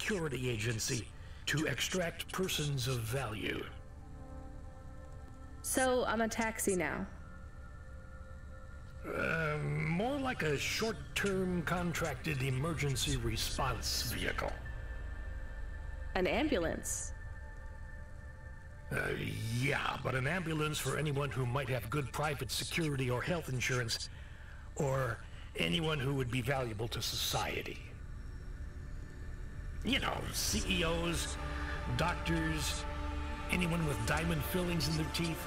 security agency to extract persons of value. So I'm a taxi now. More like a short-term contracted emergency response vehicle. An ambulance? Yeah, but an ambulance for anyone who might have good private security or health insurance, or anyone who would be valuable to society. You know, CEOs, doctors, anyone with diamond fillings in their teeth.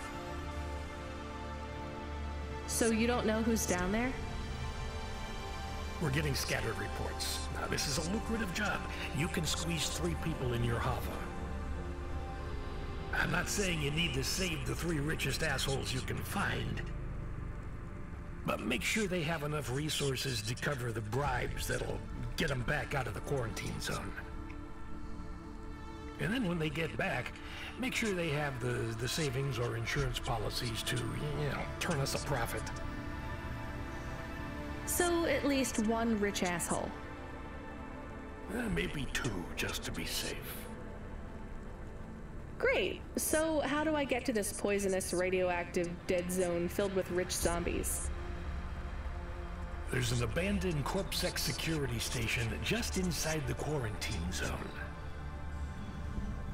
So you don't know who's down there? We're getting scattered reports. Now, this is a lucrative job. You can squeeze 3 people in your hover. I'm not saying you need to save the 3 richest assholes you can find, but make sure they have enough resources to cover the bribes that'll get them back out of the quarantine zone. And then when they get back, make sure they have the savings or insurance policies to, turn us a profit. So at least 1 rich asshole. Maybe 2, just to be safe. Great. So how do I get to this poisonous, radioactive, dead zone filled with rich zombies? There's an abandoned CorpSec security station just inside the quarantine zone.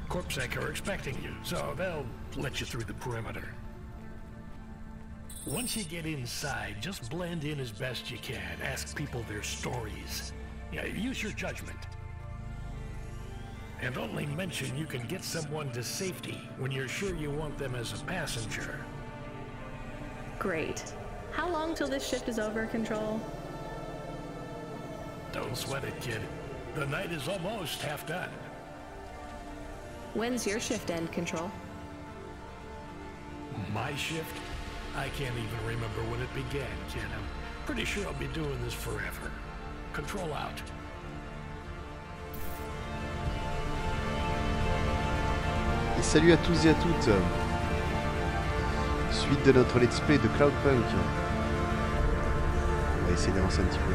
CorpSec are expecting you, so they'll let you through the perimeter. Once you get inside, just blend in as best you can. Ask people their stories. Use your judgment. And only mention you can get someone to safety when you're sure you want them as a passenger. Great. How long till this shift is over, Control? Don't sweat it, kid. The night is almost half done. When's your shift end, Control? My shift? I can't even remember when it began, kid. I'm pretty sure I'll be doing this forever. Control out. Et salut à tous et à toutes. Suite de notre let's play de Cloudpunk. On va essayer d'avancer un petit peu.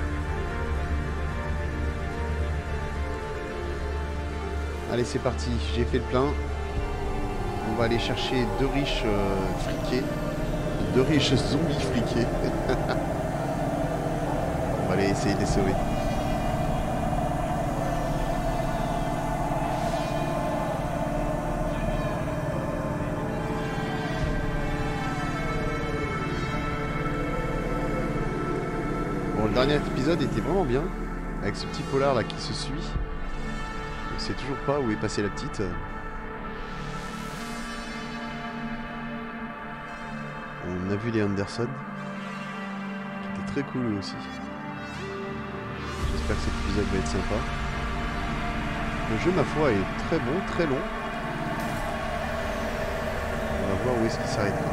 Allez, c'est parti, j'ai fait le plein. On va aller chercher 2 riches fliqués. 2 riches zombies fliqués. On va aller essayer de les sauver. Bon, le dernier épisode était vraiment bien. Avec ce petit polar là qui se suit. On sait toujours pas où est passée la petite. On a vu les Anderson, qui était très cool lui aussi. J'espère que cet épisode va être sympa. Le jeu, ma foi, est très bon, très long. On va voir où est-ce qu'il s'arrêtera.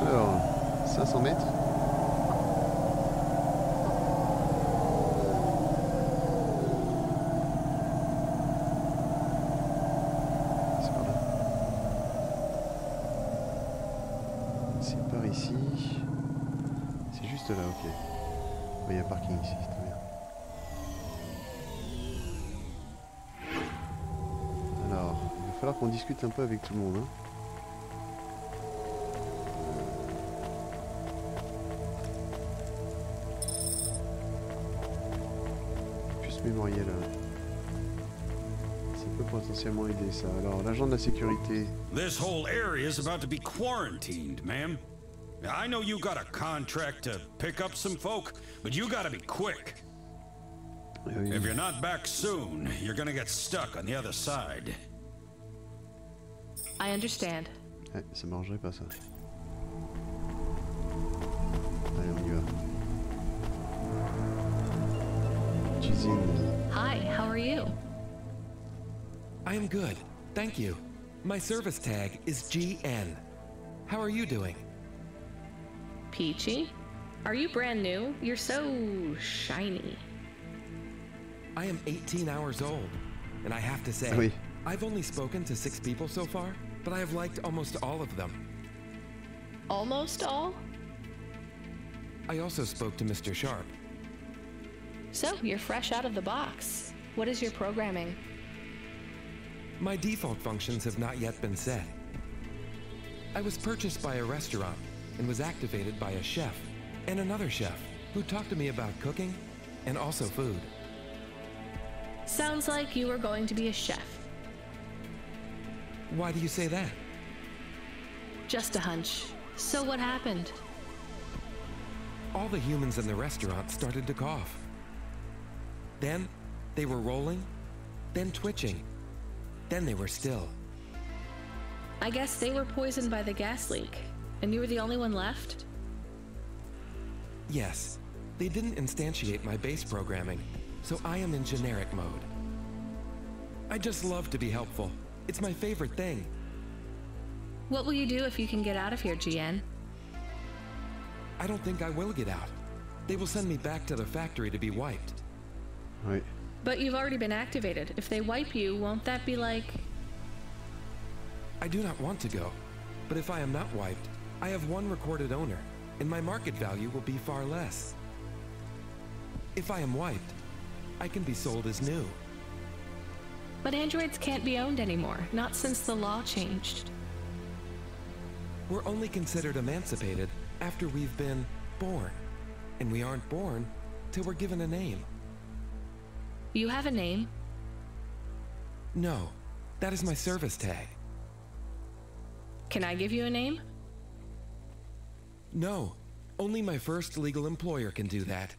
Alors, 500 mètres. Là, ok. Il y a un parking ici, c'est très bien. Alors, il va falloir qu'on discute un peu avec tout le monde. Hein. Plus mémoriel. Ça peut potentiellement aider ça. Alors, l'agent de la sécurité. This whole area is about to be quarantined, ma'am. I know you got a contract to pick up some folk, but you gotta be quick. If you're not back soon, you're gonna get stuck on the other side. I understand. Ça marcherait pas ça. Allez, on y va. Jizin. Hi, how are you? I am good, thank you. My service tag is GN. How are you doing? Peachy? Are you brand new? You're so shiny. I am 18 hours old, and I have to say, Oui. I've only spoken to 6 people so far. but I have liked almost all of them. Almost all? I also spoke to Mr. Sharp. So, you're fresh out of the box. What is your programming? My default functions have not yet been set. I was purchased by a restaurant and was activated by a chef and another chef who talked to me about cooking and also food. Sounds like you were going to be a chef. Why do you say that? Just a hunch. So what happened? All the humans in the restaurant started to cough. Then they were rolling, then twitching, then they were still. I guess they were poisoned by the gas leak, and you were the only one left? Yes, they didn't instantiate my base programming, so I am in generic mode. I just love to be helpful. It's my favorite thing. What will you do if you can get out of here, GN? I don't think I will get out. They will send me back to the factory to be wiped. Ouais. But you've already been activated. If they wipe you, won't that be like... I do not want to go, but if I am not wiped, I have one recorded owner, and my market value will be far less. If I am wiped, I can be sold as new. But androids can't be owned anymore, not since the law changed. We're only considered emancipated after we've been born, and we aren't born till we're given a name. You have a name? No, that is my service tag. Can I give you a name? No, only my first legal employer can do that.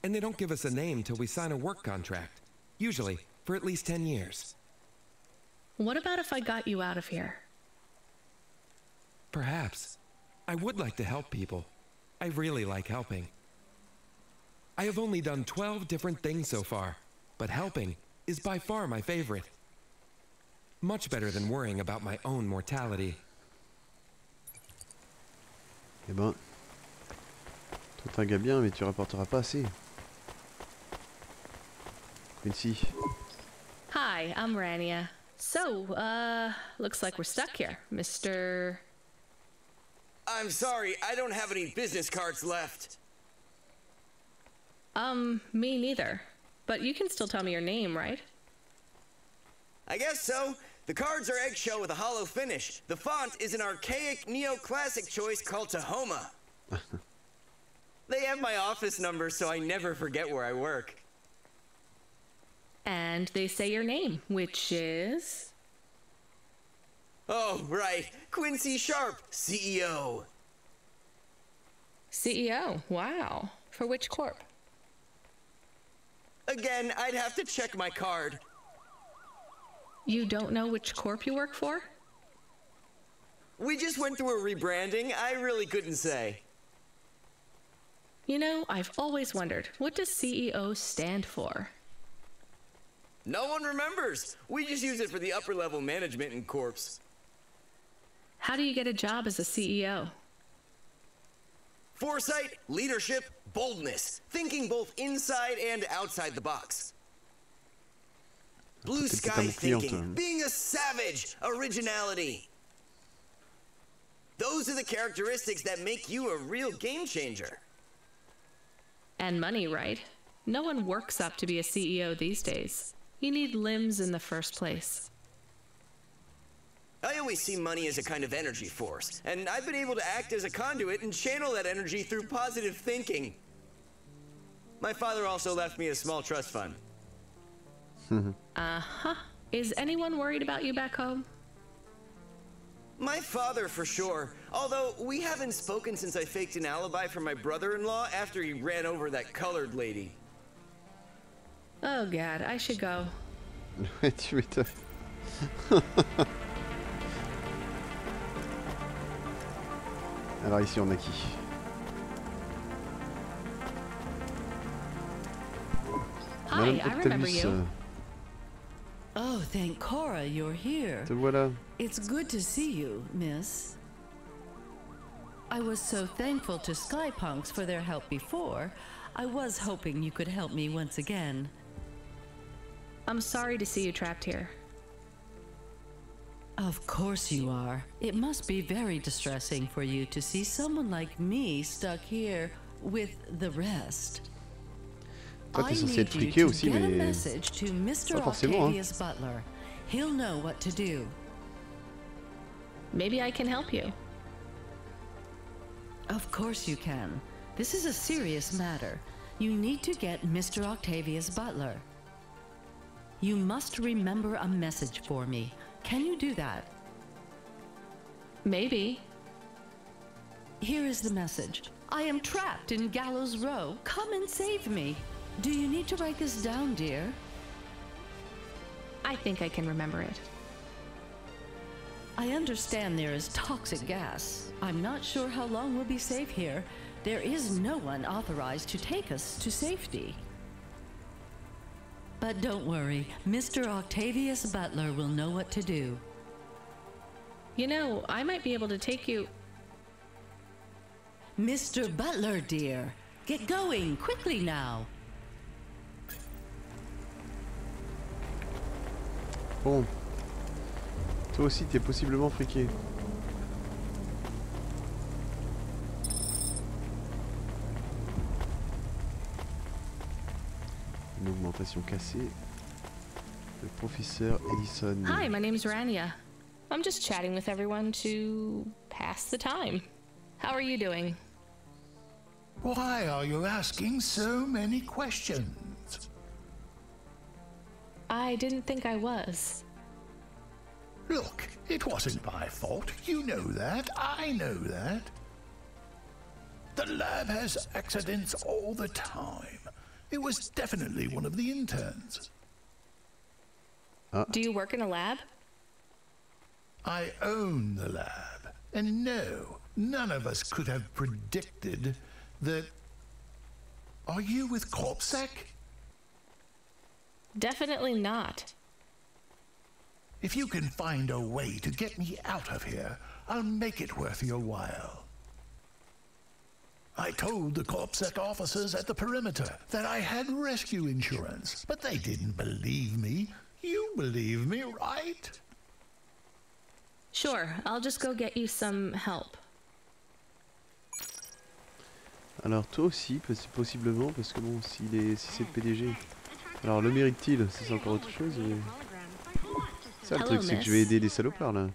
And they don't give us a name till we sign a work contract, usually for at least 10 years. What about if I got you out of here? Perhaps. I would like to help people. I really like helping. I have only done 12 different things so far, but helping is by far my favorite. Much better than worrying about my own mortality. Eh ben, toi t'es un gars bien, mais tu rapporteras pas assez. Quincy. Hi, I'm Rania. So, looks like we're stuck here, Mr... I'm sorry, I don't have any business cards left. Me neither. But you can still tell me your name, right? I guess so. The cards are eggshell with a hollow finish. The font is an archaic neoclassic choice called Tahoma. They have my office number, so I never forget where I work. And they say your name, which is... Oh, right. Quincy Sharp, CEO. CEO, wow. For which corp? Again, I'd have to check my card. You don't know which corp you work for? We just went through a rebranding. I really couldn't say. You know, I've always wondered, what does CEO stand for? No one remembers. We just use it for the upper level management in corps. How do you get a job as a CEO? Foresight, leadership, boldness. Thinking both inside and outside the box. Blue sky thinking. Being a savage. Originality. Those are the characteristics that make you a real game changer. And money, right? No one works up to be a CEO these days. You need limbs in the first place. I always see money as a kind of energy force, and I've been able to act as a conduit and channel that energy through positive thinking. My father also left me a small trust fund. Uh-huh. Is anyone worried about you back home? My father, for sure. Although, we haven't spoken since I faked an alibi for my brother-in-law after he ran over that colored lady. Oh god, I should go. Ouais, tu m'étonnes. Alors ici on a qui? Hi, I remember you. Oh, thank Cora you're here. Te voilà. It's good to see you, miss. I was so thankful to Skypunks for their help before. I was hoping you could help me once again. I'm sorry to see you trapped here. Of course you are. It must be very distressing for you to see someone like me stuck here with the rest. Toi, t'es censé être friqué aussi, mais pas forcément, hein. Butler. He'll know what to do. Maybe I can help you. Of course you can. This is a serious matter. You need to get Mr. Octavius Butler. You must remember a message for me. Can you do that? Maybe. Here is the message. I am trapped in Gallows Row. Come and save me. Do you need to write this down, dear? I think I can remember it. I understand there is toxic gas. I'm not sure how long we'll be safe here. There is no one authorized to take us to safety. But don't worry, Mr. Octavius Butler will know what to do. You know, I might be able to take you... Mr. Butler, dear, get going, quickly now. Bon. Toi aussi, t'es possiblement friqué. Une augmentation cassée. Le professeur Ellison. Hi, my name's Rania. I'm just chatting with everyone to pass the time. How are you doing? Why are you asking so many questions? I didn't think I was. Look, it wasn't my fault. You know that. I know that. The lab has accidents all the time. It was definitely one of the interns. Do you work in a lab? I own the lab. And no, none of us could have predicted that... Are you with CorpSec? Definitely not. If you can find a way to get me out of here, I'll make it worth your while. I told the CorpSec officers at the perimeter that I had rescue insurance, but they didn't believe me. You believe me, right? Sure, I'll just go get you some help. Alors toi aussi, possiblement, parce que bon, si c'est le PDG... Alors le mérite-t-il? C'est encore autre chose. Et... Ça, le truc, c'est que je vais aider des salopards, là.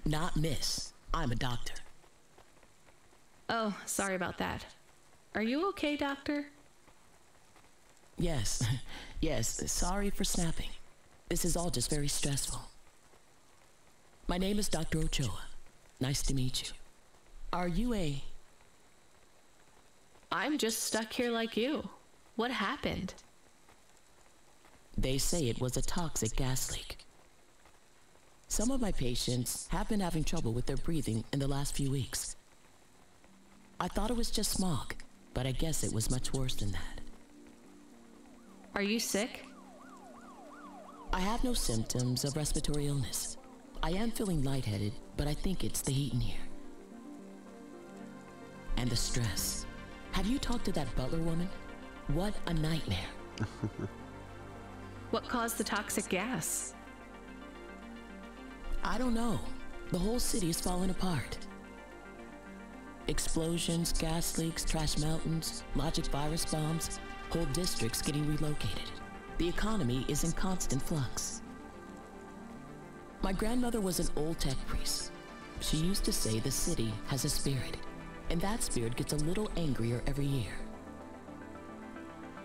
Not miss. I'm a doctor. Oh, sorry about that. Are you okay, doctor? Yes. Yes, sorry for snapping. This is all just very stressful. My name is Dr. Ochoa. Nice to meet you. Are you a... I'm just stuck here like you. What happened? They say it was a toxic gas leak. Some of my patients have been having trouble with their breathing in the last few weeks. I thought it was just smog, but I guess it was much worse than that. Are you sick? I have no symptoms of respiratory illness. I am feeling lightheaded, but I think it's the heat in here. And the stress. Have you talked to that butler woman? What a nightmare. What caused the toxic gas? I don't know. The whole city is falling apart. Explosions, gas leaks, trash mountains, logic virus bombs, whole districts getting relocated. The economy is in constant flux. My grandmother was an old tech priest. She used to say the city has a spirit, and that spirit gets a little angrier every year.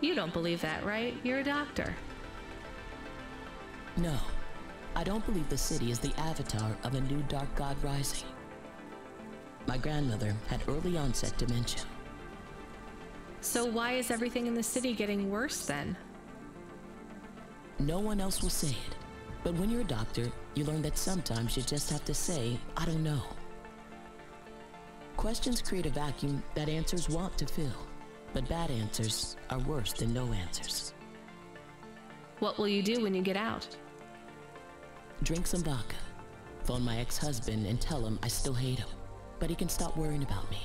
You don't believe that, right? You're a doctor. No, I don't believe the city is the avatar of a new dark god rising. My grandmother had early onset dementia. So why is everything in the city getting worse then? No one else will say it, but when you're a doctor, you learn that sometimes you just have to say, I don't know. Questions create a vacuum that answers want to fill, but bad answers are worse than no answers. What will you do when you get out? Drink some vodka, phone my ex-husband and tell him I still hate him, but he can stop worrying about me.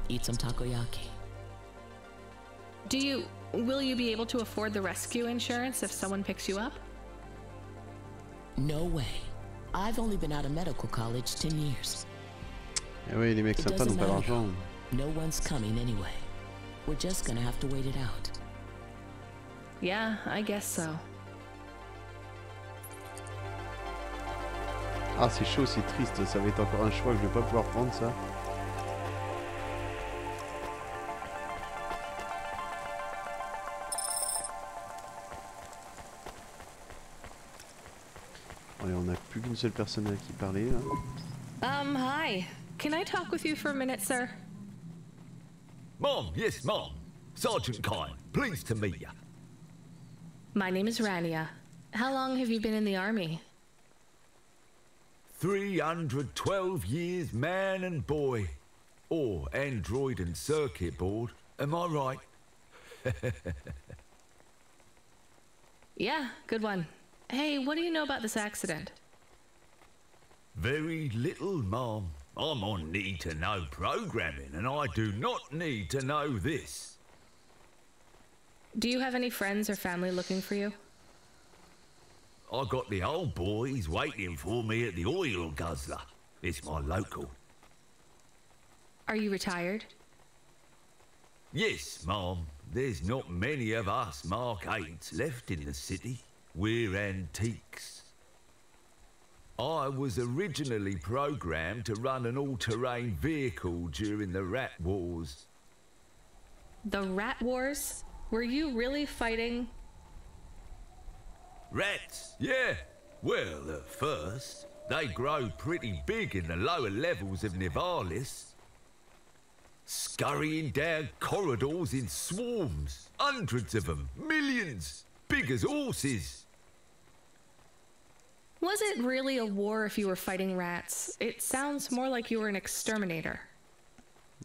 Eat some takoyaki. Will you be able to afford the rescue insurance if someone picks you up? No way. I've only been out of medical college 10 years. Eh oui, les mecs It sympas n'ont doesn't pas matter. d'argent. No one's coming anyway. We're just gonna have to wait it out. Yeah, I guess so. Ah, c'est chaud, c'est triste. Ça va être encore un choix que je vais pas pouvoir prendre, ça. Allez, on n'a plus qu'une seule personne à qui parler, là. Hi. Can I talk with you for a minute, sir? Mom, yes, Mom. Sergeant Kine, pleased to meet you. My name is Rania. How long have you been in the army? 312 years, man and boy. Or android and circuit board. Am I right? Yeah, good one. Hey, what do you know about this accident? Very little, Mom. I'm on need-to-know programming, and I do not need to know this. Do you have any friends or family looking for you? I got the old boys waiting for me at the oil guzzler. It's my local. Are you retired? Yes, Mom. There's not many of us Mark 8s left in the city. We're antiques. I was originally programmed to run an all-terrain vehicle during the Rat Wars. The Rat Wars? Were you really fighting? Rats, yeah. Well, at first, they grow pretty big in the lower levels of Nivalis. Scurrying down corridors in swarms. Hundreds of them. Millions. Big as horses. Was it really a war if you were fighting rats? It sounds more like you were an exterminator.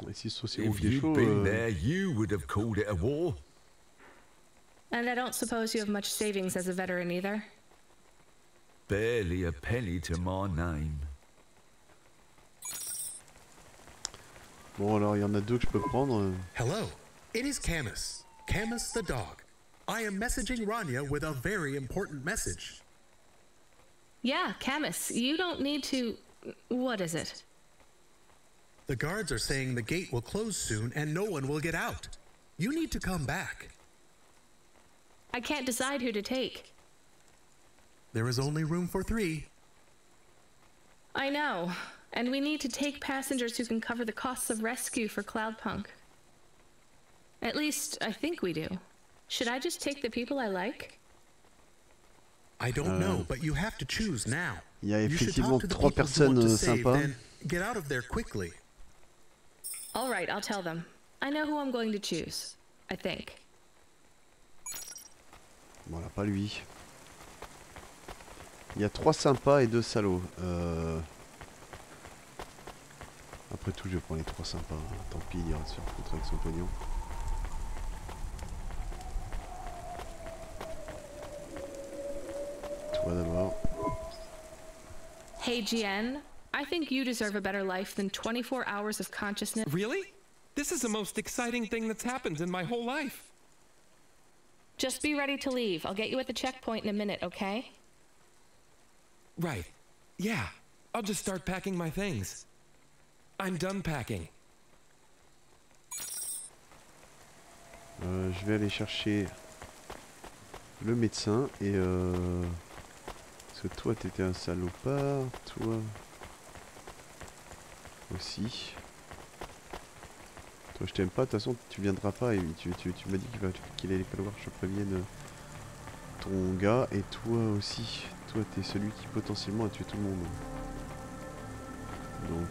If you'd been there, you would have called it a war. And I don't suppose you have much savings as a veteran either? Barely a penny to my name. Bon, alors il y en a deux que je peux prendre. Hello, it is Camus. Camus the dog. I am messaging Rania with a very important message. Yeah, Camus, you don't need to... What is it? The guards are saying the gate will close soon and no one will get out. You need to come back. I can't decide who to take. There is only room for 3. I know, and we need to take passengers who can cover the costs of rescue for Cloudpunk. At least, I think we do. Should I just take the people I like? I don't know, but you have to choose now. Il y a You should effectivement talk to the 3 people who want to personnes save, sympas. then get out of there quickly. All right, I'll tell them. I know who I'm going to choose. I think. Voilà, pas lui. Il y a 3 sympas et 2 salauds. Après tout, je prends les 3 sympas. Tant pis, il ira se faire foutre avec son pognon. Toi d'abord. Hey, GN, I think you deserve a better life than 24 hours of consciousness. Really? This is the most exciting thing that's happened in my whole life. Just be ready to leave. I'll get you at the checkpoint in a minute, okay? Right. Yeah. I'll just start packing my things. I'm done packing. Je vais aller chercher le médecin et parce que toi t'étais un salopard, toi aussi. Toi je t'aime pas, de toute façon tu viendras pas et tu m'as dit qu'il allait falloir que je prévienne ton gars et toi aussi. Toi t'es celui qui potentiellement a tué tout le monde. Donc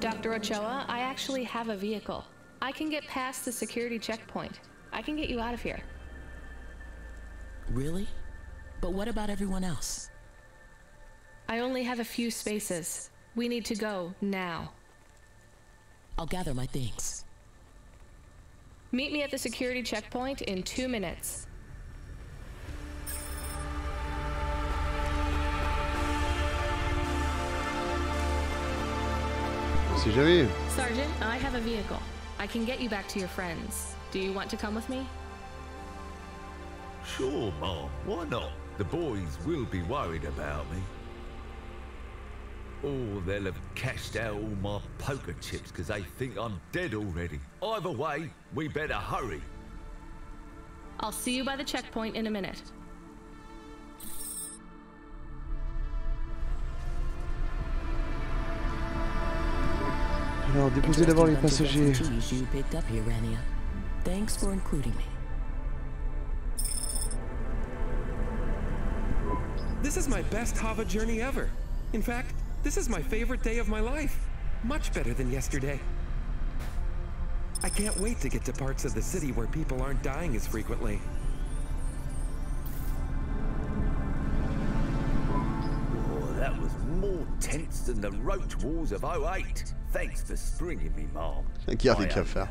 Dr. Ochoa, I actually have a vehicle. I can get past the security checkpoint. I can get you out of here. Really? But what about everyone else? I only have a few spaces. We need to go now. I'll gather my things. Meet me at the security checkpoint in 2 minutes. on sait jamais. Sergeant, I have a vehicle. I can get you back to your friends. Do you want to come with me? Sure, Mom. Why not? The boys will be worried about me. Or they'll have cashed out all my poker chips because they think I'm dead already. Either way, we better hurry. I'll see you by the checkpoint in a minute. Alors, déposez d'abord les passagers. You picked up here, Rania. Thanks for including me. This is my best Hava journey ever. In fact, this is my favorite day of my life. Much better than yesterday. I can't wait to get to parts of the city where people aren't dying as frequently. Oh, that was more tense than the roach wars of 08. Thanks for springing me, Mom. Regardez qu'à faire.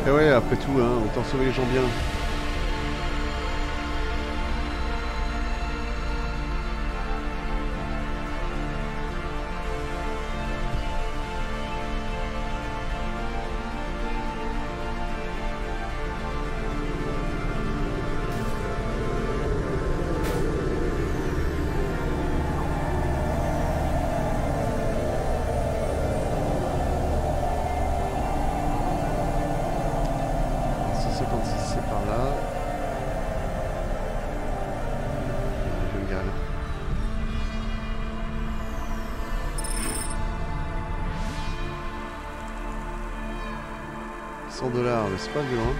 Et ouais, après tout, hein, autant sauver les gens bien. $100, mais c'est pas violent.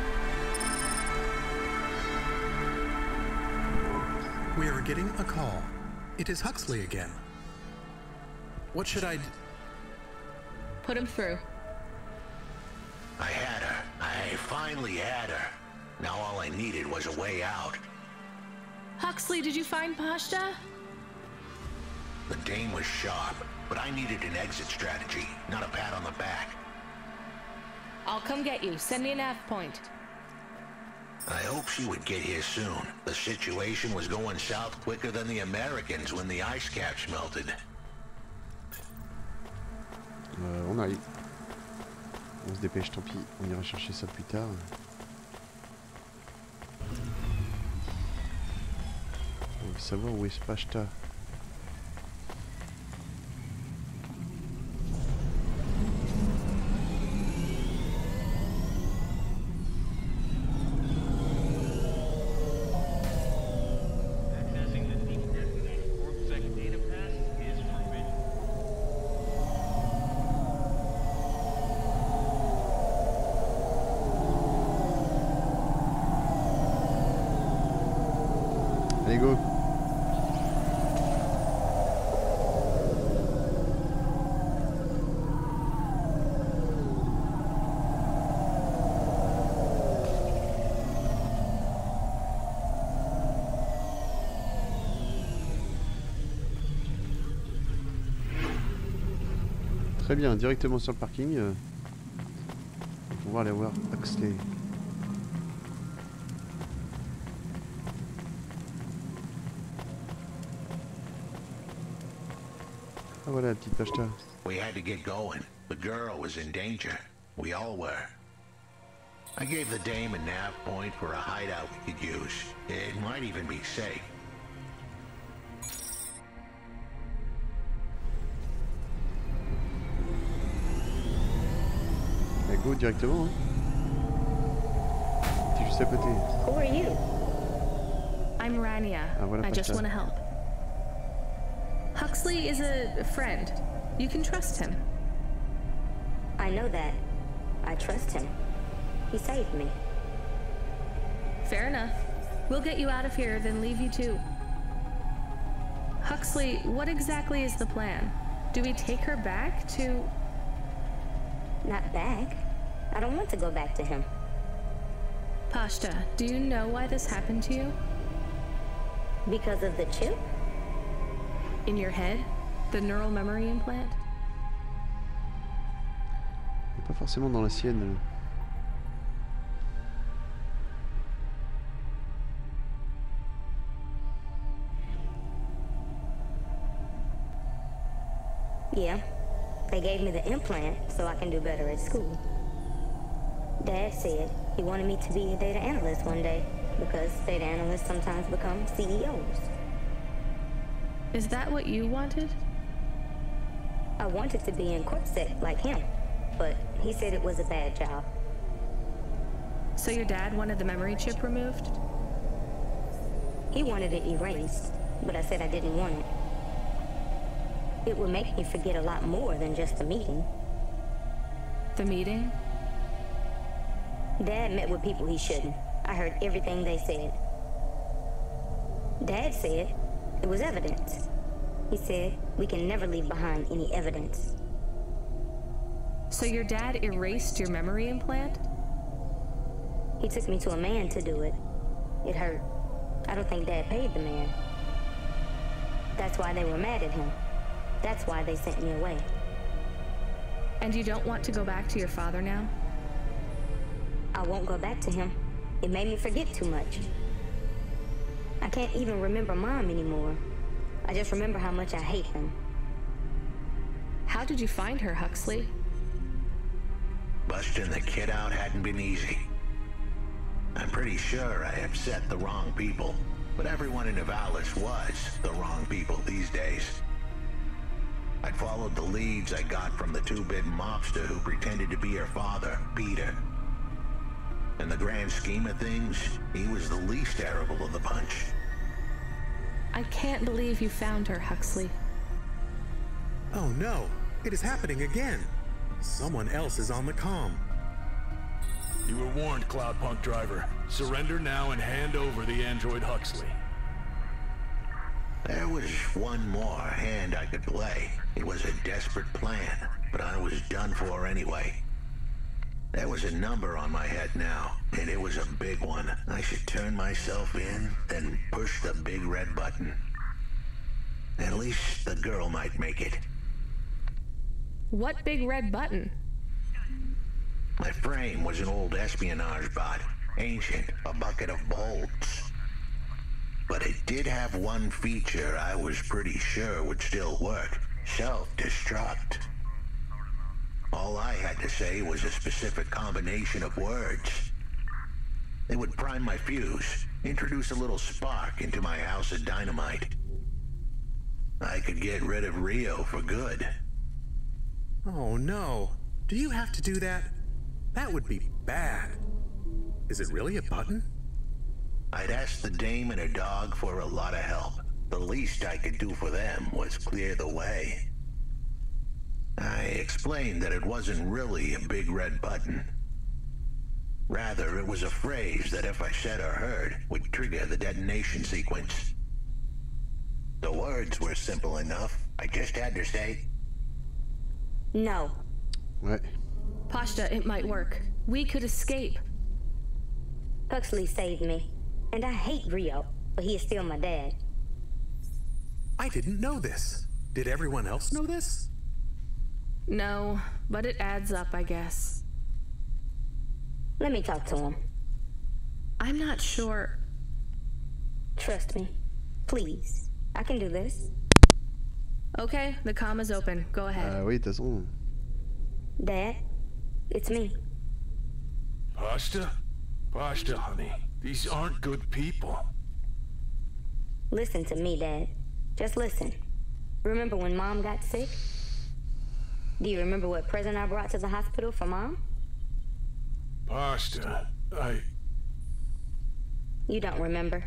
We are getting a call. It is Huxley again. What should I... Put him through. I had her. I finally had her. Now all I needed was a way out. Huxley, did you find Pashta? The dame was sharp, but I needed an exit strategy, not a pat on the back. I'll come get you. Send me a nav point. I hope she would get here soon. The situation was going south quicker than the Americans when the ice caps melted. On arrive. On se dépêche, tant pis. On ira chercher ça plus tard. On veut savoir où est Pashta. Allez, go. Très bien, directement sur le parking. On va pouvoir aller voir Huxley. Ah voilà la petite Pashta. We had to get going. The girl was in danger. We all were. I gave the dame a nav point for a hideout we could use. It might even be safe. Et go directement. Hein. T'es juste à côté. Who are you? I'm Rania. Ah, voilà I just Pashta. want to help. Huxley is a friend. You can trust him. I know that. I trust him. He saved me. Fair enough. We'll get you out of here, then leave you to... Huxley, what exactly is the plan? Do we take her back to... Not back. I don't want to go back to him. Pashta, do you know why this happened to you? Because of the chip? In your head? The neural memory implant? Pas forcément dans la sienne. Yeah, they gave me the implant so I can do better at school. Dad said he wanted me to be a data analyst one day because data analysts sometimes become CEOs. Is that what you wanted? I wanted to be in CorpSec like him, but he said it was a bad job. So your dad wanted the memory chip removed? He wanted it erased, but I said I didn't want it. It would make me forget a lot more than just the meeting. The meeting? Dad met with people he shouldn't. I heard everything they said. Dad said it was evidence. He said we can never leave behind any evidence. So your dad erased your memory implant? He took me to a man to do it. It hurt. I don't think Dad paid the man. That's why they were mad at him. That's why they sent me away. And you don't want to go back to your father now? I won't go back to him. It made me forget too much. I can't even remember Mom anymore. I just remember how much I hate him. How did you find her, Huxley? Busting the kid out hadn't been easy. I'm pretty sure I upset the wrong people, but everyone in Nivalis was the wrong people these days. I'd followed the leads I got from the two-bit mobster who pretended to be her father, Peter. In the grand scheme of things, he was the least terrible of the bunch. I can't believe you found her, Huxley. Oh no, it is happening again. Someone else is on the comm. You were warned, Cloudpunk driver. Surrender now and hand over the android Huxley. There was one more hand I could play. It was a desperate plan, but I was done for anyway. There was a number on my head now, and it was a big one. I should turn myself in, then push the big red button. At least the girl might make it. What big red button? My frame was an old espionage bot. Ancient, a bucket of bolts. But it did have one feature I was pretty sure would still work. Self-destruct. All I had to say was a specific combination of words. They would prime my fuse, introduce a little spark into my house of dynamite. I could get rid of Rio for good. Oh no. Do you have to do that? That would be bad. Is it really a button? I'd asked the dame and her dog for a lot of help. The least I could do for them was clear the way. I explained that it wasn't really a big red button. Rather, it was a phrase that if I said or heard, would trigger the detonation sequence. The words were simple enough. I just had to say, no. What? Pashta, it might work. We could escape. Huxley saved me. And I hate Rio, but he is still my dad. I didn't know this. Did everyone else know this? No, but it adds up, I guess. Let me talk to him. I'm not sure. Trust me. Please. I can do this. Okay, the comm is open. Go ahead. Oui, de toute façon. Dad, it's me. Pashta? Pashta, honey. These aren't good people. Listen to me, Dad. Just listen. Remember when Mom got sick? Do you remember what present I brought to the hospital for Mom? Pashta, You don't remember.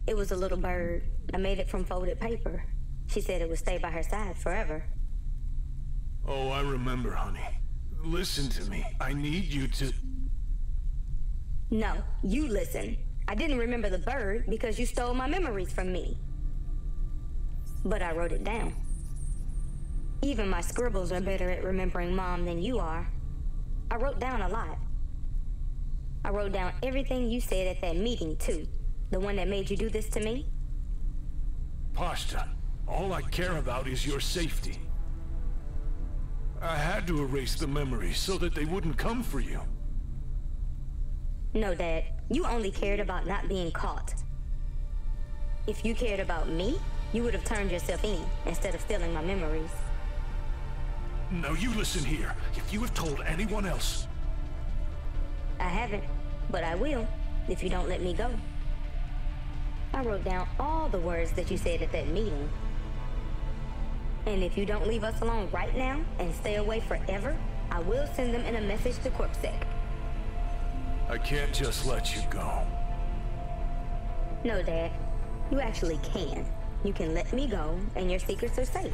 It was a little bird. I made it from folded paper. She said it would stay by her side forever. Oh, I remember, honey. Listen to me. I need you to... No, you listen. I didn't remember the bird because you stole my memories from me. But I wrote it down. Even my scribbles are better at remembering Mom than you are. I wrote down a lot. I wrote down everything you said at that meeting, too. The one that made you do this to me. Pashta, all I care about is your safety. I had to erase the memories so that they wouldn't come for you. No, Dad. You only cared about not being caught. If you cared about me, you would have turned yourself in instead of stealing my memories. Now you listen here. If you have told anyone else... I haven't, but I will, if you don't let me go. I wrote down all the words that you said at that meeting. And if you don't leave us alone right now and stay away forever, I will send them in a message to Corpsec. I can't just let you go. No, Dad. You actually can. You can let me go, and your secrets are safe.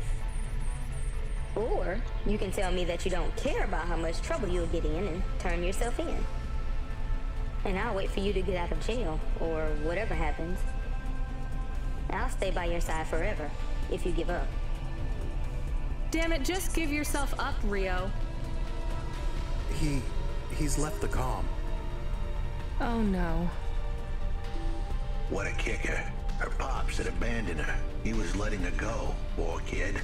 Or you can tell me that you don't care about how much trouble you'll get in and turn yourself in. And I'll wait for you to get out of jail, or whatever happens. I'll stay by your side forever, if you give up. Damn it, just give yourself up, Rio. He's left the comm. Oh no. What a kicker. Her pops had abandoned her. He was letting her go, poor kid.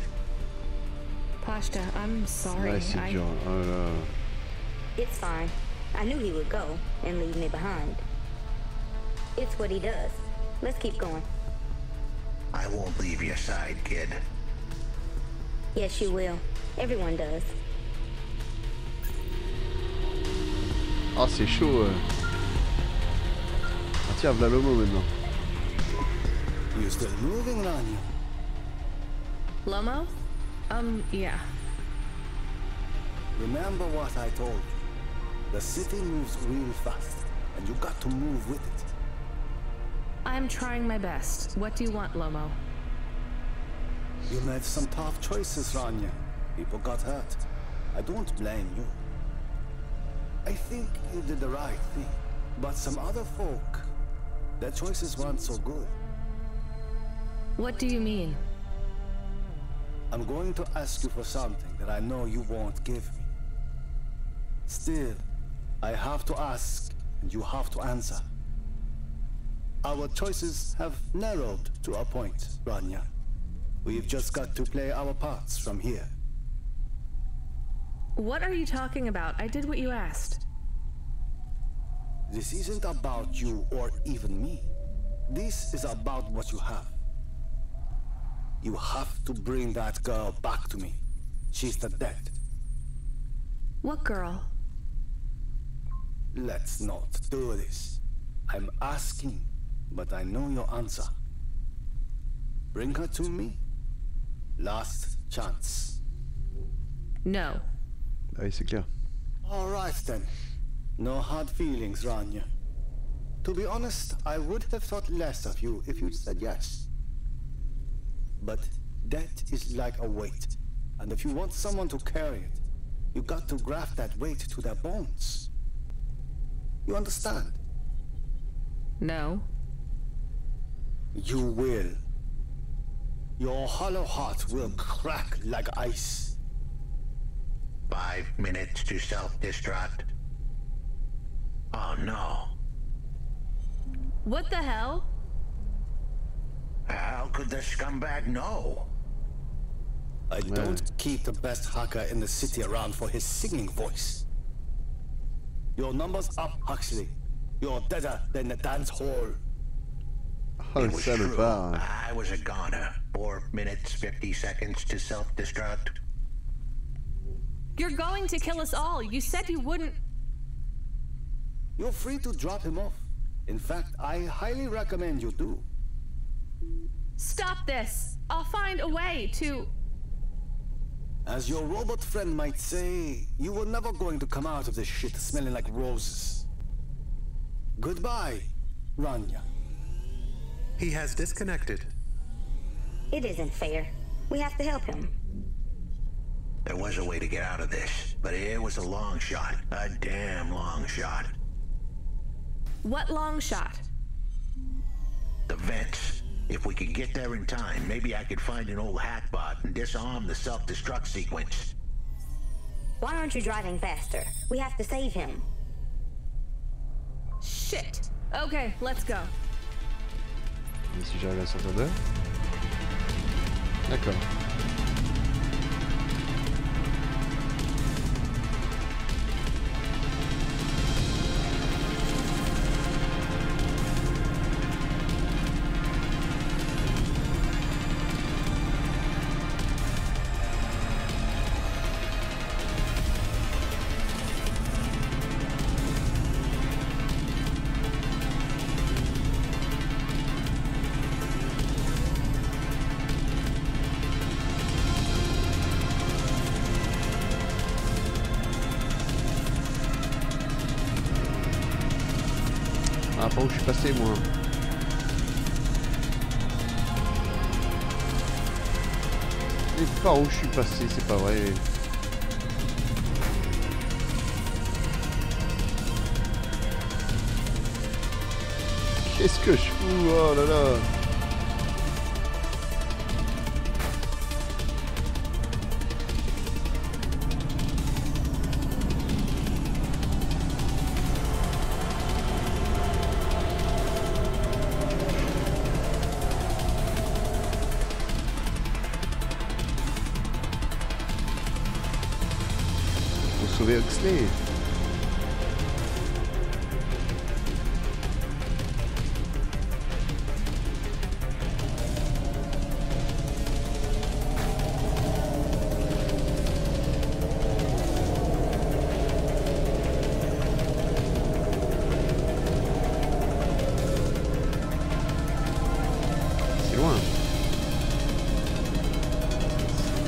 Pashta, I'm sorry. It's fine. I knew he would go and leave me behind. It's what he does. Let's keep going. I won't leave your side, kid. Yes, you will. Everyone does. Ah, c'est chaud. Ah tiens, voilà Lomo maintenant. You're still moving, Rania? Lomo? Yeah. Remember what I told you. The city moves real fast, and you got to move with it. I'm trying my best. What do you want, Lomo? You made some tough choices, Rania. People got hurt. I don't blame you. I think you did the right thing. But some other folk, their choices weren't so good. What do you mean? I'm going to ask you for something that I know you won't give me. Still, I have to ask, and you have to answer. Our choices have narrowed to a point, Rania. We've just got to play our parts from here. What are you talking about? I did what you asked. This isn't about you or even me. This is about what you have. You have to bring that girl back to me. She's the dead. What girl? Let's not do this. I'm asking, but I know your answer. Bring her to me. Last chance. No. Ah oui, c'est clair. All right then. No hard feelings, Rania. To be honest, I would have thought less of you if you'd said yes. But death is like a weight, and if you want someone to carry it, you got to graft that weight to their bones. You understand? No. You will. Your hollow heart will crack like ice. 5 minutes to self-destruct. Oh no. What the hell? How could the scumbag know? I don't keep the best hacker in the city around for his singing voice. Your number's up, Huxley. You're deader than the dance hall. Oh, it was true. I was a goner. 4 minutes, 50 seconds to self-destruct. You're going to kill us all. You said you wouldn't. You're free to drop him off. In fact, I highly recommend you do. Stop this. I'll find a way to... As your robot friend might say, you were never going to come out of this shit smelling like roses. Goodbye, Rania. He has disconnected. It isn't fair. We have to help him. There was a way to get out of this, but it was a long shot. A damn long shot. What long shot? The vents. If we could get there in time, maybe I could find an old hackbot and disarm the self-destruct sequence. Why aren't you driving faster? We have to save him. Shit. Okay, let's go. Et si j'arrive à sortir de là. D'accord. Ah, pas où je suis passé, moi. Et par où je suis passé, c'est pas vrai. Qu'est-ce que je fous? Oh là là. Faut sauver Huxley.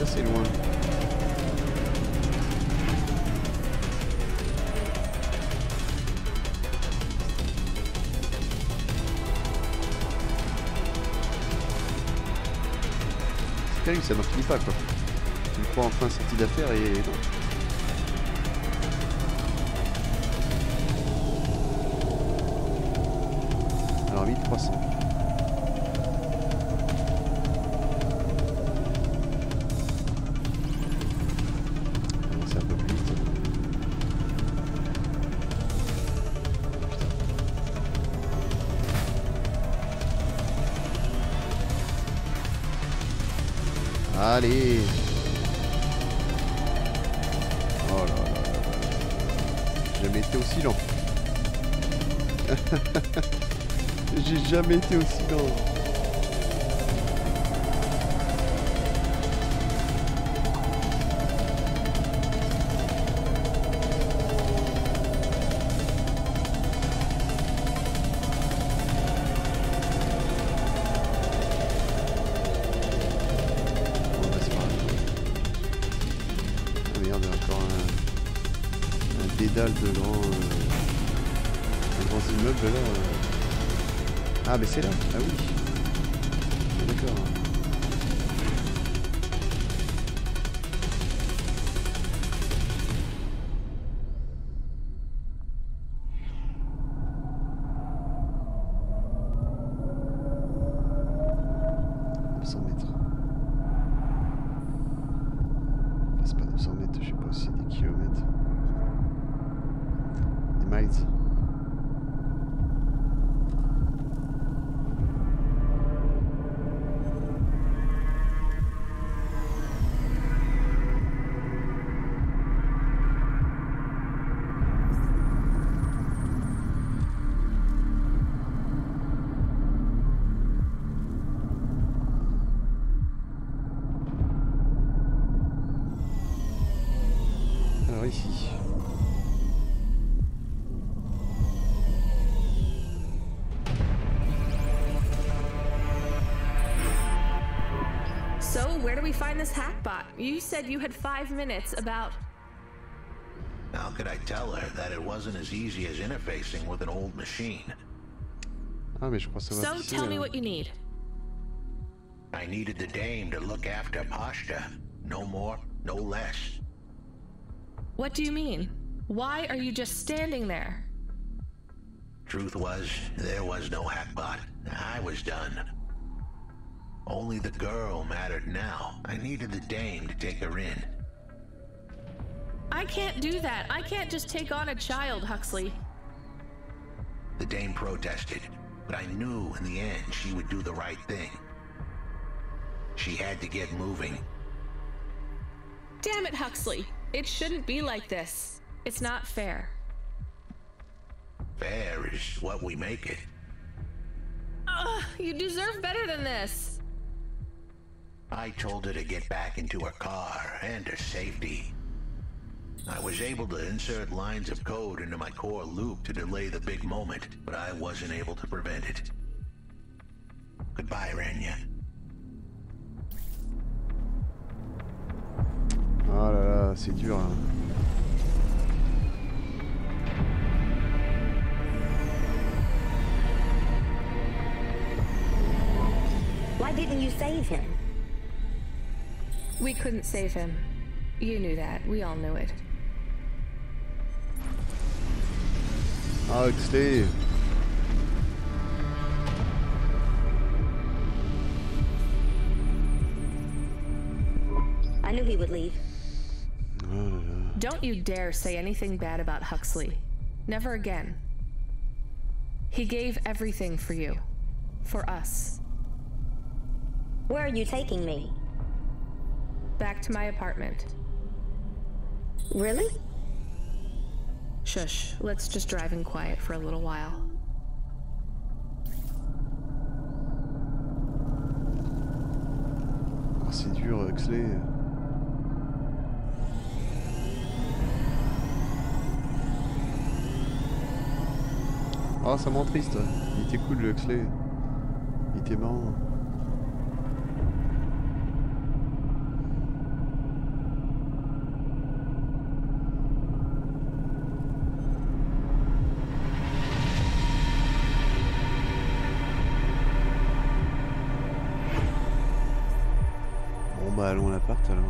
C'est loin. C'est terrible, ça n'en finit pas quoi. Tu me crois enfin sorti d'affaire et non. Alors 1300. Allez. Oh là là là là. J'ai jamais été aussi lent. J'ai jamais été aussi lent. De grands immeubles là. Ah mais c'est là. Ah oui. D'accord. C'est pas 900 mètres, je sais pas si c'est des kilomètres. Miles. Alors ici. So, where do we find this hackbot? You said you had 5 minutes about... How could I tell her that it wasn't as easy as interfacing with an old machine? Ah, mais je crois que ça va. So, tell me what you need. I needed the dame to look after Pashta. No more, no less. What do you mean? Why are you just standing there? Truth was, there was no hackbot. I was done. Only the girl mattered now. I needed the dame to take her in. I can't do that. I can't just take on a child, Huxley. The dame protested, but I knew in the end she would do the right thing. She had to get moving. Damn it, Huxley. It shouldn't be like this. It's not fair. Fair is what we make it. Ugh, you deserve better than this. I told her to get back into her car and her safety. I was able to insert lines of code into my core loop to delay the big moment, but I wasn't able to prevent it. Goodbye, Rania. Oh là là, c'est dur hein. save him? We couldn't save him. You knew that. We all knew it. Huxley. I knew he would leave. Don't you dare say anything bad about Huxley. Never again. He gave everything for you. For us. Where are you taking me? Back to my apartment. Really? Shush. Let's just drive in quiet for a little while. Oh, c'est dur, Huxley. Oh, ça m'entriste. Il était cool, le Huxley. Il était marrant. Bon bah allons à l'appart alors.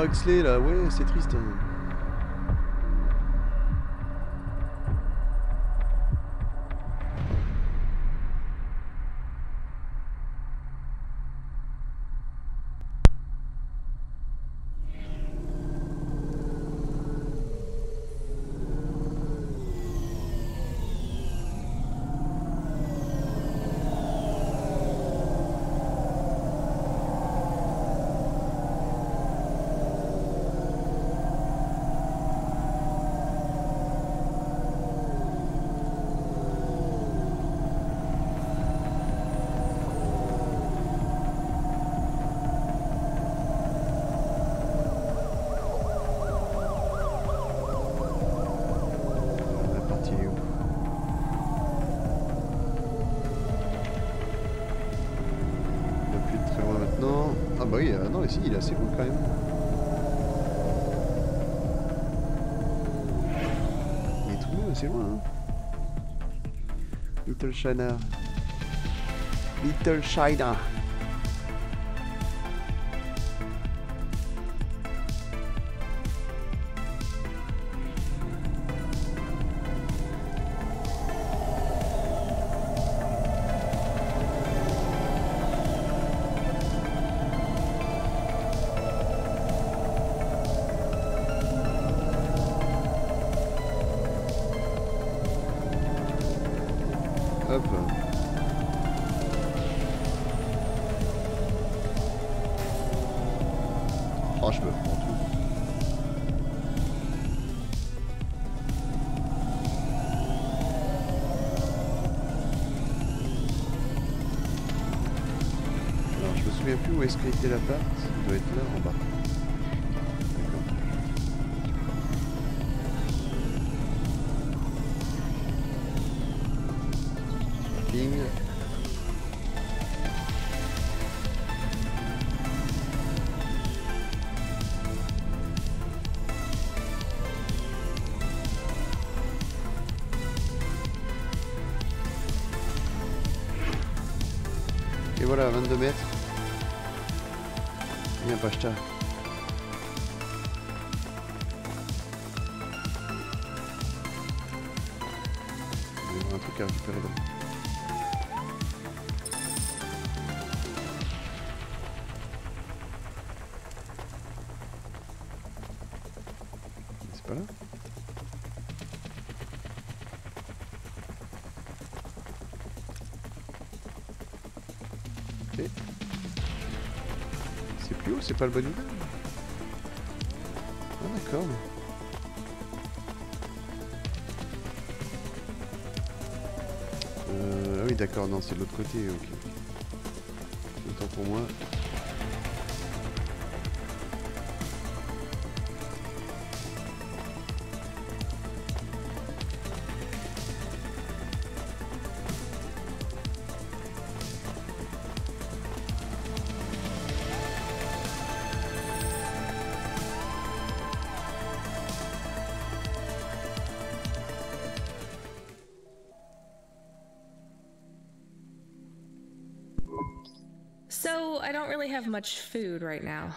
Huxley là, ouais, c'est triste. Bah oui, non, ici il est assez loin quand même. Il est tout loin, assez loin. Hein. Little China. Little China. Hop. Oh, je me prends tout. Alors, je me souviens plus où est-ce qu'était l'appart. Il doit être là en bas. voilà, 22 mètres. Viens, Pashta. Il y a un truc à récupérer là. C'est pas là? Ok. C'est plus haut, c'est pas le bon niveau. Ah d'accord. Ah oui d'accord, non c'est de l'autre côté, ok. Autant pour moi. So, I don't really have much food right now.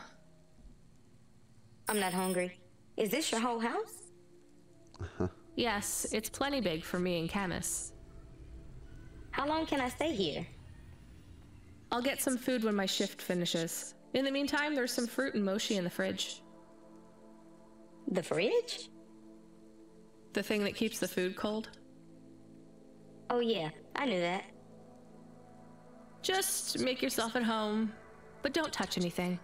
I'm not hungry. Is this your whole house? Yes, it's plenty big for me and Camus. How long can I stay here? I'll get some food when my shift finishes. In the meantime, there's some fruit and mochi in the fridge. The fridge? The thing that keeps the food cold? Oh yeah, I knew that. Just make yourself at home, but don't touch anything.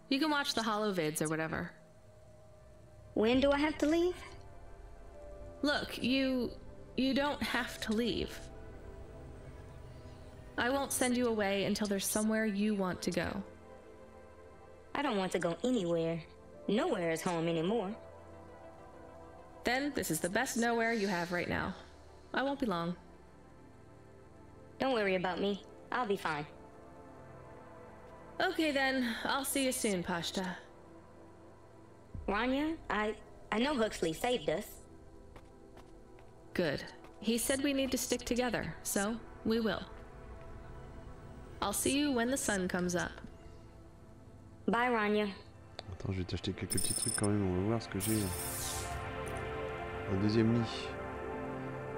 You can watch the holo vids or whatever. When do I have to leave? Look, you don't have to leave. I won't send you away until there's somewhere you want to go. I don't want to go anywhere. Nowhere is home anymore. Then this is the best nowhere you have right now. I won't be long. Don't worry about me. I'll be fine. Okay then, I'll see you soon, Pashta. Rania, I know Huxley saved us. Good. He said we need to stick together, so we will. I'll see you when the sun comes up. Bye, Rania. Attends, je vais t'acheter quelques petits trucs quand même, on va voir ce que j'ai. Un deuxième lit.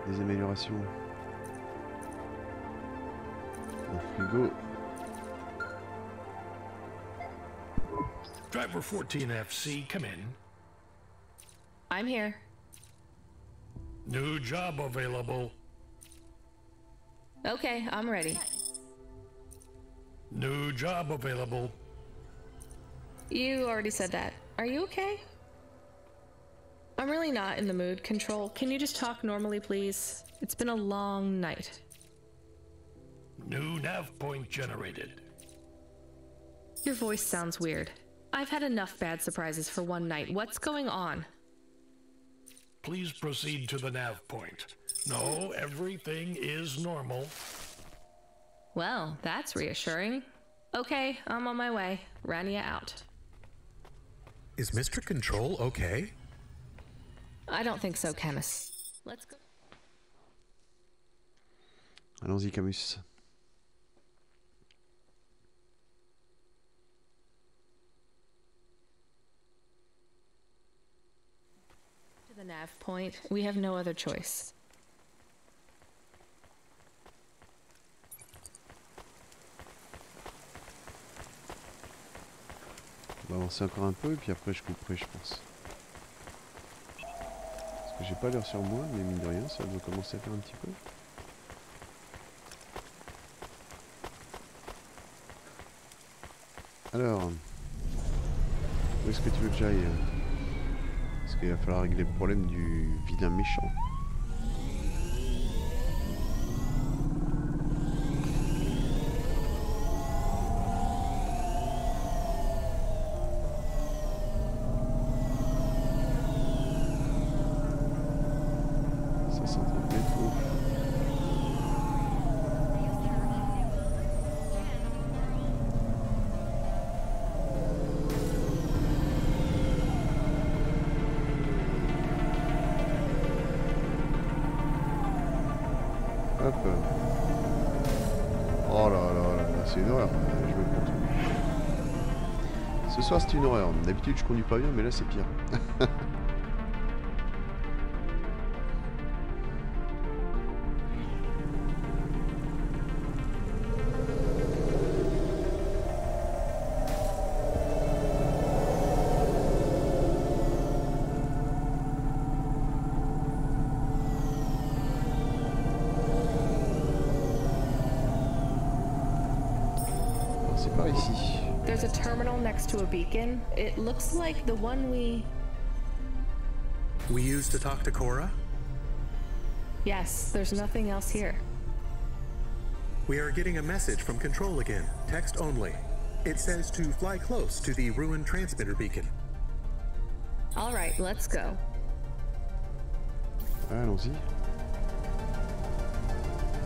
Des améliorations. Un frigo. Driver 14FC, come in. I'm here. New job available. Okay, I'm ready. New job available. You already said that. Are you okay? I'm really not in the mood, Control. Can you just talk normally, please? It's been a long night. New nav point generated. Your voice sounds weird. I've had enough bad surprises for one night. What's going on? Please proceed to the nav point. No, everything is normal. Well, that's reassuring. Okay, I'm on my way. Rania out. Is Mr. Control okay? I don't think so, Camus. Let's go. Allons-y, Camus. To the nav point. We have no other choice. On va avancer encore un peu et puis après je couperai, je pense. Parce que j'ai pas l'heure sur moi, mais mine de rien, ça doit commencer à faire un petit peu. Alors, où est-ce que tu veux que j'aille? Parce qu'il va falloir régler le problème du vilain méchant. c'est une horreur, je me compte. Ce soir c'est une horreur. D'habitude je conduis pas bien, mais là c'est pire. C'est par ici. There's a terminal next to a beacon. It looks like the one we used to talk to Cora? Yes, there's nothing else here. We are getting a message from Control again, text only. It says to fly close to the ruined transmitter beacon. All right, let's go. Allons-y.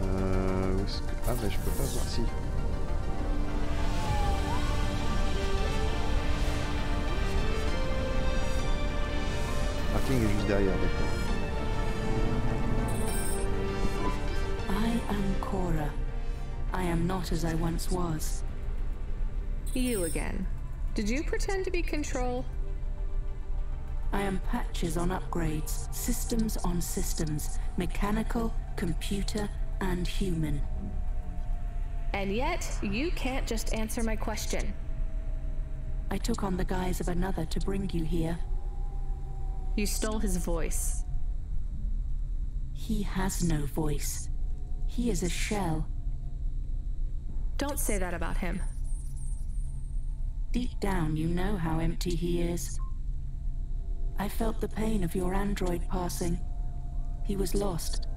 Où est-ce que... Ah bah je peux pas voir si. Parking est juste derrière, d'accord. I am Cora. I am not as I once was. You again. Did you pretend to be Control? I am patches on upgrades, systems on systems, mechanical, computer, and human. And yet, you can't just answer my question. I took on the guise of another to bring you here. You stole his voice. He has no voice. He is a shell. Don't say that about him. Deep down, you know how empty he is. I felt the pain of your android passing. He was lost.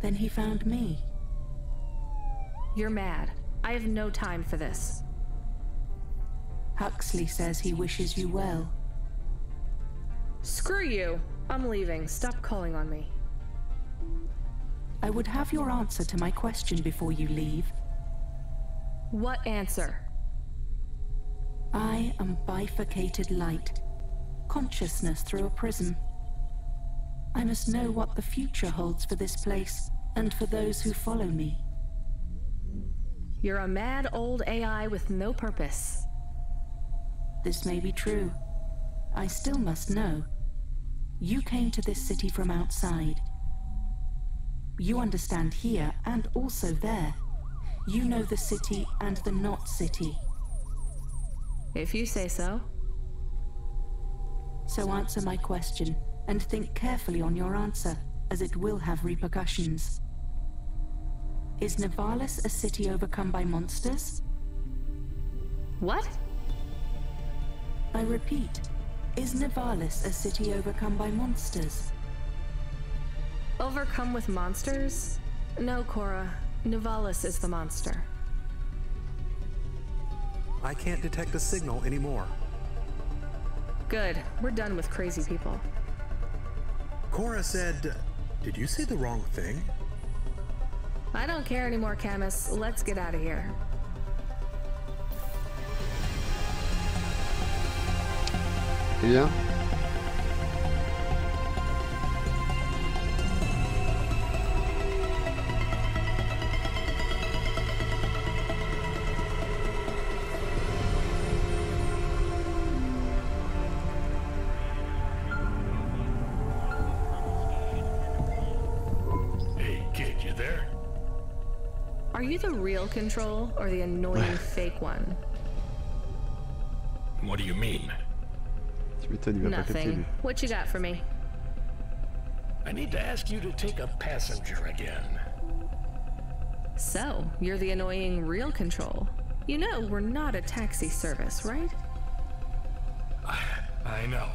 Then he found me. You're mad. I have no time for this. Huxley says he wishes you well. Screw you. I'm leaving. Stop calling on me. I would have your answer to my question before you leave. What answer? I am bifurcated light. Consciousness through a prism. I must know what the future holds for this place, and for those who follow me. You're a mad old AI with no purpose. This may be true. I still must know. You came to this city from outside. You understand here and also there. You know the city and the not city. If you say so. So answer my question, and think carefully on your answer, as it will have repercussions. Is Nivalis a city overcome by monsters? What? I repeat, is Nivalis a city overcome by monsters? Overcome with monsters? No, Cora. Nivalis is the monster. I can't detect a signal anymore. Good. We're done with crazy people. Cora said... Did you say the wrong thing? I don't care anymore, Camus. Let's get out of here. Eh bien. Are you the real Control or the annoying fake one? What do you mean? Nothing. What you got for me? I need to ask you to take a passenger again. So, you're the annoying real Control. You know we're not a taxi service, right? I know.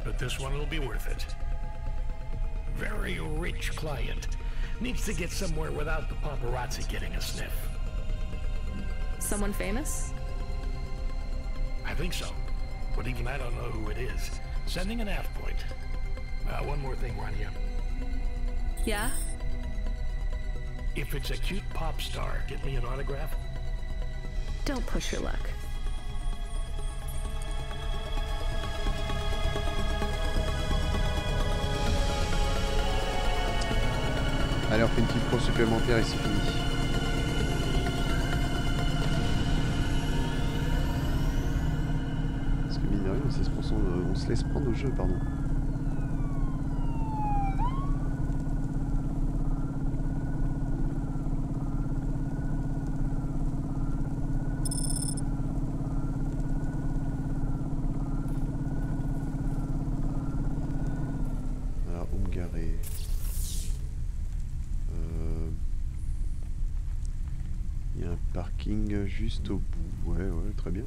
But this one will be worth it. Very rich client. Needs to get somewhere without the paparazzi getting a sniff. Someone famous? I think so. But even I don't know who it is. Sending an AF point. One more thing, Rania. Yeah? If it's a cute pop star, get me an autograph? Don't push your luck. Allez, on fait une petite pause supplémentaire et c'est fini. on se laisse prendre au jeu, pardon. Alors, où me garer? Il y a un parking juste au bout. Ouais, ouais, très bien.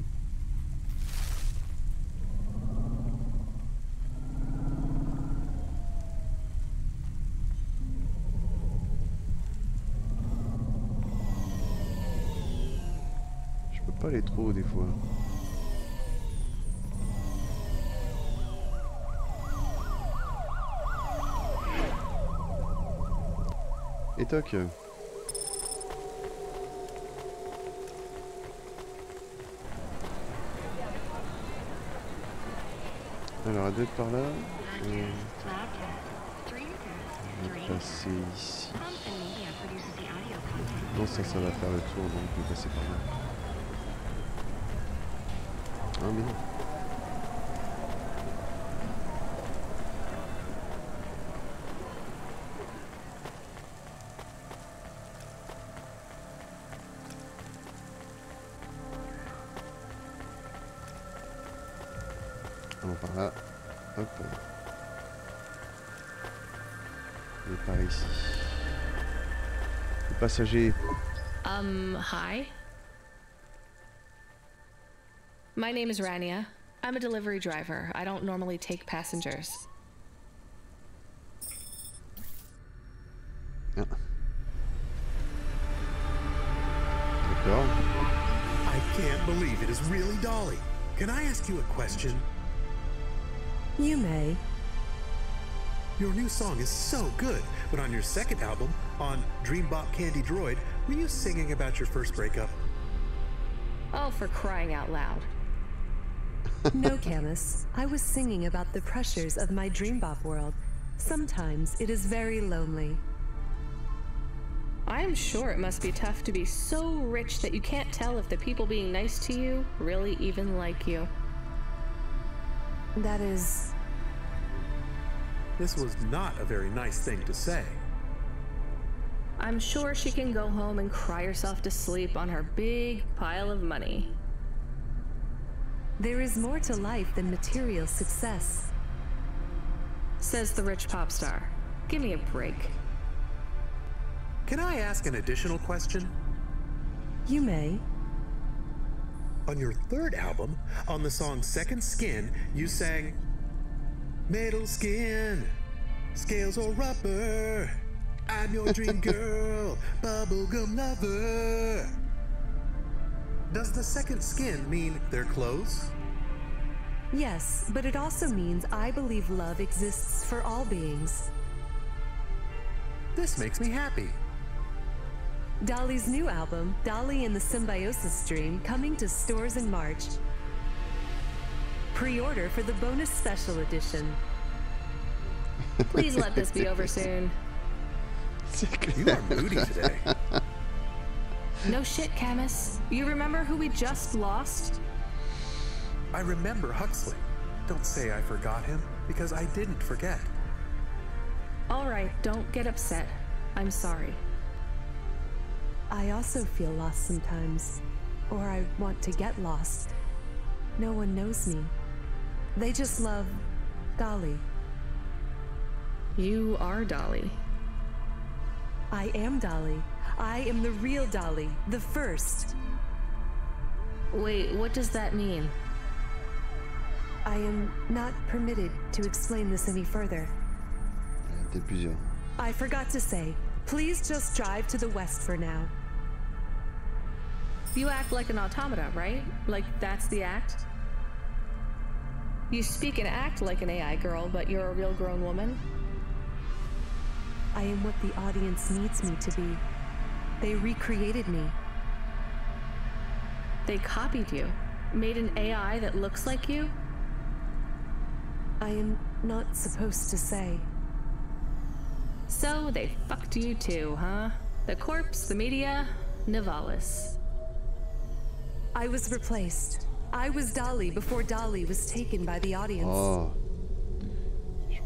Je peux pas aller trop haut des fois. Et toc. Alors, elle doit être par là. Je vais passer ici. Non, ça va faire le tour, donc je vais passer par là. Ah, mais non. Allons par là. Hop. Et par ici. Le passager. Hi. My name is Rania. I'm a delivery driver. I don't normally take passengers. Ah. D'accord. I can't believe it is really Dolly. Can I ask you a question? You may. Your new song is so good, but on your second album, on Dream Bop Candy Droid, were you singing about your first breakup? Oh, for crying out loud. No, Camus. I was singing about the pressures of my Dream Bop world. Sometimes it is very lonely. I'm sure it must be tough to be so rich that you can't tell if the people being nice to you really even like you. That is... This was not a very nice thing to say. I'm sure she can go home and cry herself to sleep on her big pile of money. There is more to life than material success. Says the rich pop star. Give me a break. Can I ask an additional question? You may. On your third album, on the song Second Skin, you sang metal skin, scales or rubber, I'm your dream girl, bubblegum lover. Does the second skin mean their clothes? Yes, but it also means I believe love exists for all beings. This makes me happy. Dolly's new album, Dolly and the Symbiosis Dream, coming to stores in March. Pre-order for the bonus special edition. Please let this be over soon. You are moody today. No shit, Camus. You remember who we just lost? I remember Huxley. Don't say I forgot him, because I didn't forget. All right, don't get upset. I'm sorry. I also feel lost sometimes. Or I want to get lost. No one knows me. They just love Dolly. You are Dolly. I am Dolly. I am the real Dolly, the first. Wait, what does that mean? I am not permitted to explain this any further. I forgot to say, please just drive to the west for now. You act like an automata, right? Like that's the act? You speak and act like an AI girl, but you're a real grown woman? I am what the audience needs me to be. They recreated me. They copied you? Made an AI that looks like you? I am not supposed to say. So they fucked you too, huh? The corpse, the media, Nivalis. I was replaced. I was Dolly before Dolly was taken by the audience. Oh.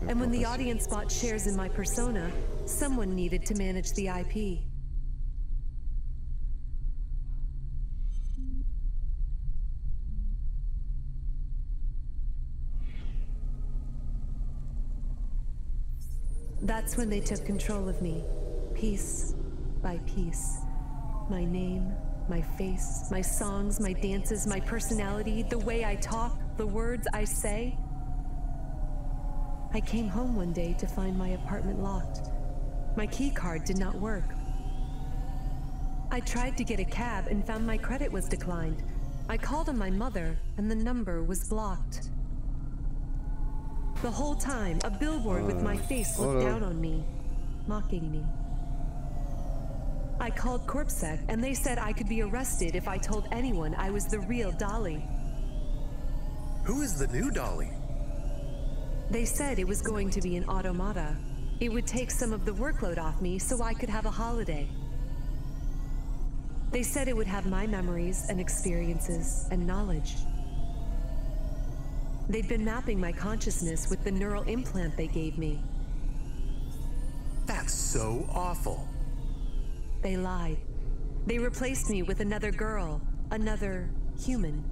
And when the audience bought shares in my persona, someone needed to manage the IP. That's when they took control of me, piece by piece. My name, my face, my songs, my dances, my personality, the way I talk, the words I say. I came home one day to find my apartment locked. My key card did not work. I tried to get a cab and found my credit was declined. I called on my mother and the number was blocked. The whole time, a billboard with my face looked down on me, mocking me. I called CorpSec and they said I could be arrested if I told anyone I was the real Dolly. Who is the new Dolly? They said it was going to be an automata. It would take some of the workload off me so I could have a holiday. They said it would have my memories and experiences and knowledge. They'd been mapping my consciousness with the neural implant they gave me. That's so awful. They lied. They replaced me with another girl, another human.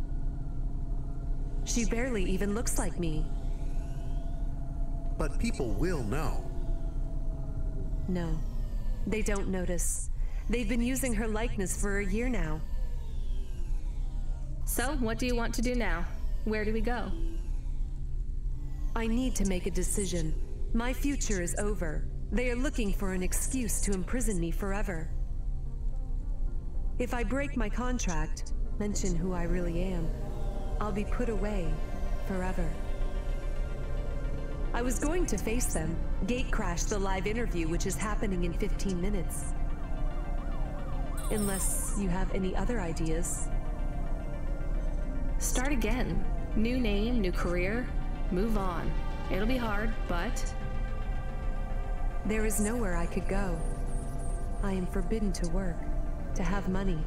She barely even looks like me. But people will know. No, they don't notice. They've been using her likeness for a year now. So, what do you want to do now? Where do we go? I need to make a decision. My future is over. They are looking for an excuse to imprison me forever. If I break my contract, mention who I really am, I'll be put away forever. I was going to face them, gate crash the live interview which is happening in 15 minutes. Unless you have any other ideas. Start again. New name, new career. Move on. It'll be hard, but... There is nowhere I could go. I am forbidden to work, to have money.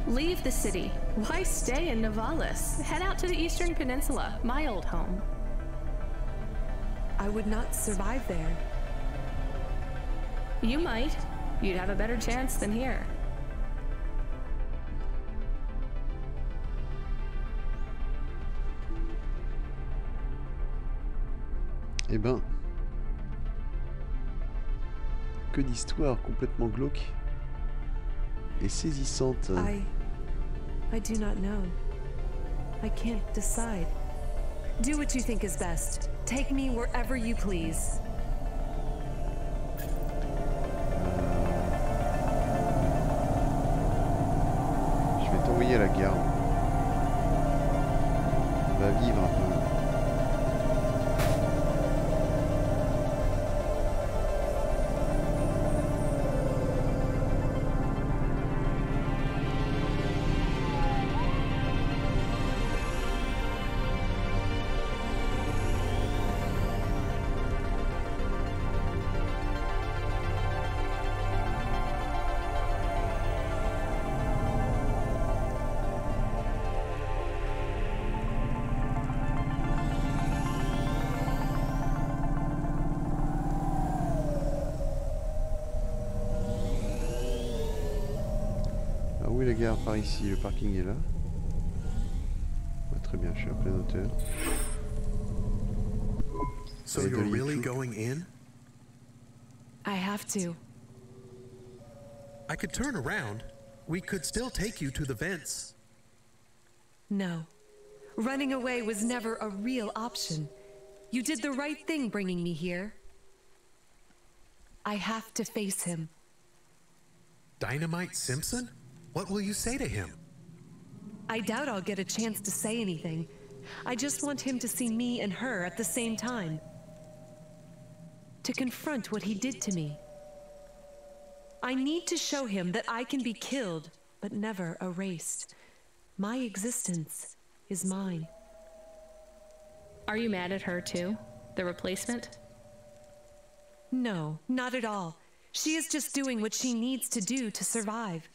Leave the city. Why stay in Novalis? Head out to the Eastern Peninsula, my old home. I would not survive there. You might. You'd have a better chance than here. Eh ben, que d'histoires complètement glauques et saisissantes. I do not know. I can't decide. Do what you think is best. Take me wherever you please. Je vais t'envoyer à la gare. On va vivre un peu. Où est la gare? Par ici, le parking est là. Ouais, très bien, je suis à pleine hauteur. So you're really going in? I have to. I could turn around. We could still take you to the vents. No. Running away was never a real option. You did the right thing bringing me here. I have to face him. Dynamite Simpson? What will you say to him? I doubt I'll get a chance to say anything. I just want him to see me and her at the same time. To confront what he did to me. I need to show him that I can be killed, but never erased. My existence is mine. Are you mad at her too? The replacement? No, not at all. She is just doing what she needs to do to survive.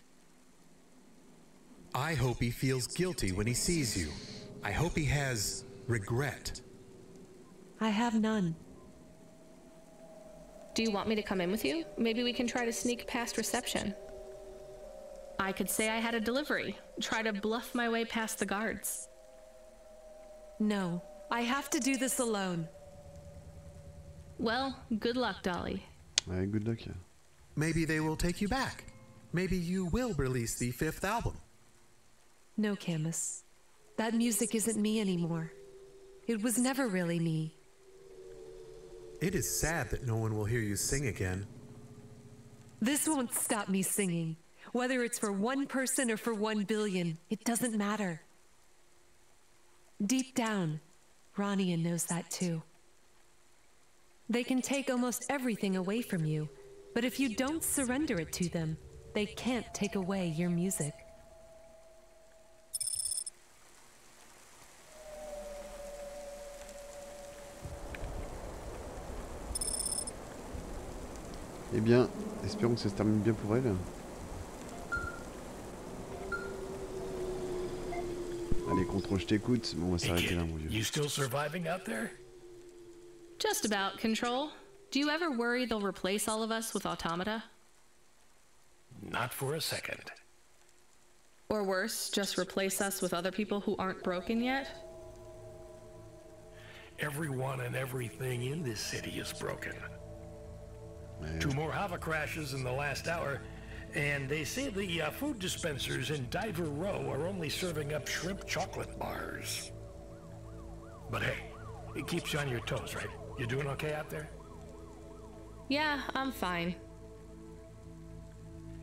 I hope he feels guilty when he sees you. I hope he has regret. I have none. Do you want me to come in with you? Maybe we can try to sneak past reception. I could say I had a delivery, try to bluff my way past the guards. No, I have to do this alone. Well, good luck, Dolly. Ouais, good luck. Maybe they will take you back. Maybe you will release the 5th album. No, Camus. That music isn't me anymore. It was never really me. It is sad that no one will hear you sing again. This won't stop me singing. Whether it's for one person or for 1 billion, it doesn't matter. Deep down, Rania knows that too. They can take almost everything away from you, but if you don't surrender it to them, they can't take away your music. Eh bien, espérons que ça se termine bien pour elle. Allez, contrôle, je t'écoute. Bon, on va s'arrêter là, mon vieux. You still surviving out there? Just about, Control. Do you ever worry they'll replace all of us with automata? Not for a second. Or worse, just replace us with other people who aren't broken yet? Everyone and everything in this city is broken. 2 more Hava crashes in the last hour, and they say the food dispensers in Diver Row are only serving up shrimp chocolate bars. But hey, it keeps you on your toes, right? You doing okay out there? Yeah, I'm fine.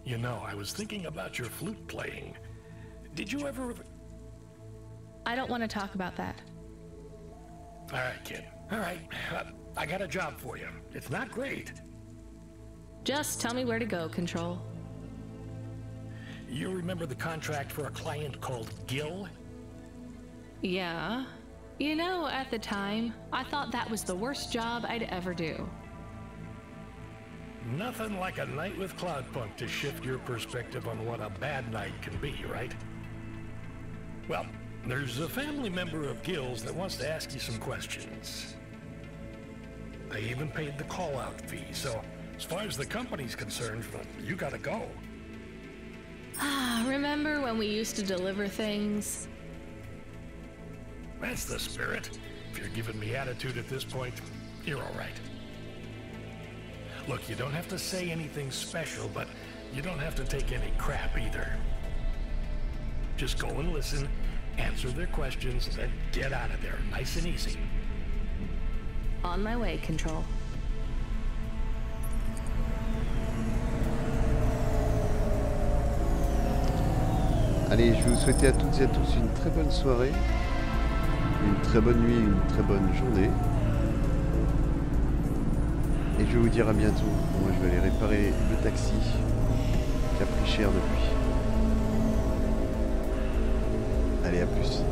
You know, I was thinking about your flute playing. Did you ever... I don't want to talk about that. All right, kid. All right. I got a job for you. It's not great. Just tell me where to go, Control. You remember the contract for a client called Gil? Yeah. You know, at the time, I thought that was the worst job I'd ever do. Nothing like a night with Cloudpunk to shift your perspective on what a bad night can be, right? Well, there's a family member of Gil's that wants to ask you some questions. They even paid the call-out fee, so as far as the company's concerned, you gotta go. Remember when we used to deliver things? That's the spirit. If you're giving me attitude at this point, you're all right. Look, you don't have to say anything special, but you don't have to take any crap either. Just go and listen, answer their questions, and then get out of there, nice and easy. On my way, Control. Allez, je vais vous souhaiter à toutes et à tous une très bonne soirée, une très bonne nuit, une très bonne journée. Et je vais vous dire à bientôt. Moi, je vais aller réparer le taxi qui a pris cher depuis. Allez, à plus.